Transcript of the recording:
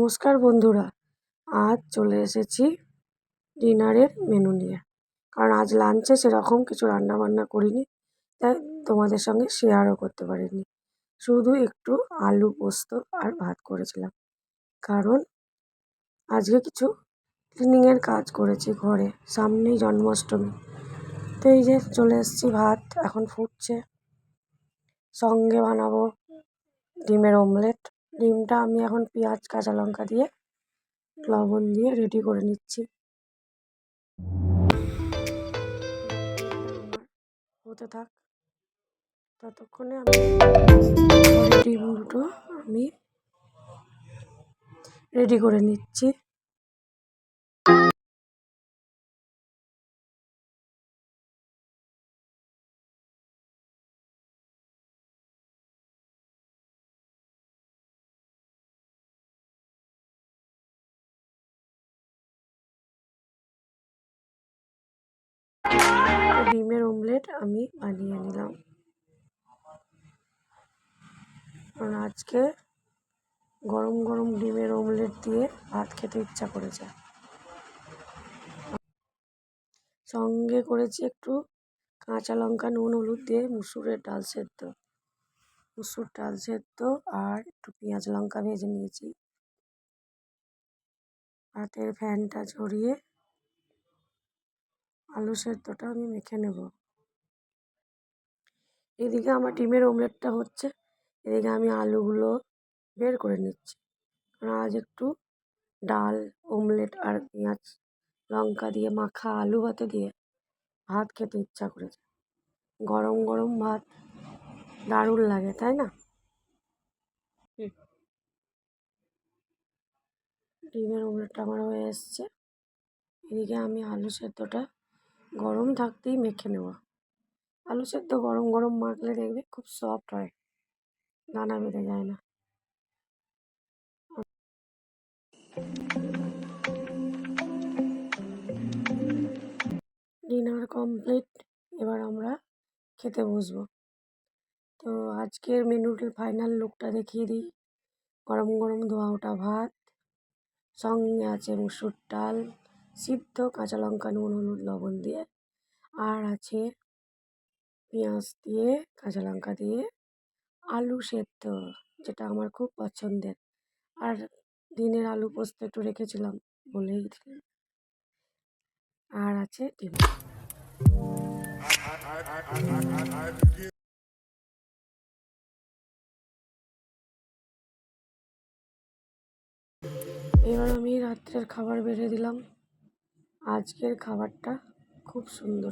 নমস্কার বন্ধুরা, আজ চলে এসেছি ডিনারের মেনু নিয়ে। কারণ আজ লাঞ্চে সেরকম কিছু রান্নাবান্না করিনি, তাই তোমাদের সঙ্গে শেয়ারও করতে পারিনি। শুধু একটু আলু পোস্ত আর ভাত করেছিলাম। কারণ আজকে কিছু ক্লিনিংয়ের কাজ করেছি ঘরে, সামনেই জন্মাষ্টমী। তো এই যে চলে এসেছি, ভাত এখন ফুটছে, সঙ্গে বানাবো ডিমের অমলেট। ডিমটা আমি এখন পেঁয়াজ কাঁচা লঙ্কা দিয়ে লবণ দিয়ে রেডি করে নিচ্ছি। হতে থাক, ততক্ষণে আমি ডিম দুটো আমি রেডি করে নিচ্ছি। ডিমের অমলেট আমি বানিয়ে নিলাম, কারণ আজকে গরম গরম ডিমের অমলেট দিয়ে ভাত খেতে ইচ্ছা করেছে। সঙ্গে করেছি একটু কাঁচা লঙ্কা, নুন, হলুদ দিয়ে মুসুর ডাল সেদ্ধ আর একটু পেঁয়াজ লঙ্কা ভেজে নিয়েছি। ভাতের ফ্যানটা ঝরিয়ে আলু সেদ্ধটা আমি মেখে নেব। এদিকে আমার ডিমের অমলেটটা হচ্ছে, এদিকে আমি আলুগুলো বের করে নিচ্ছি। কারণ আজ একটু ডাল, অমলেট আর পেঁয়াজ লঙ্কা দিয়ে মাখা আলু ভাতে দিয়ে ভাত খেতে ইচ্ছা করেছে। গরম গরম ভাত দারুণ লাগে, তাই না? ডিমের অমলেটটা আমার হয়ে এসছে। এদিকে আমি আলু সেদ্ধটা গরম থাকতেই মেখে নেব। আলু সেদ্ধ গরম গরম মাখলে দেখবে খুব সফট হয়, দানা বেঁধে যায় না। ডিনার কমপ্লিট, এবার আমরা খেতে বসবো। তো আজকের মেনুর ফাইনাল লুকটা দেখিয়ে দিই। গরম গরম ধোয়া ওঠা ভাত, সঙ্গে আছে মুসুর ডাল সিদ্ধ, কাঁচা লঙ্কা, নুন, হলুদ, লবণ দিয়ে, আর আছে পেঁয়াজ দিয়ে কাঁচা লঙ্কা দিয়ে আলু সেদ্ধ, যেটা আমার খুব পছন্দের। আর দিনের আলু পোস্ত একটু রেখেছিলাম বলেই দিলাম। আর আছে ডিম। এবার আমি রাত্রের খাবার বেড়ে দিলাম। আজকের খাবারটা খুব সুন্দর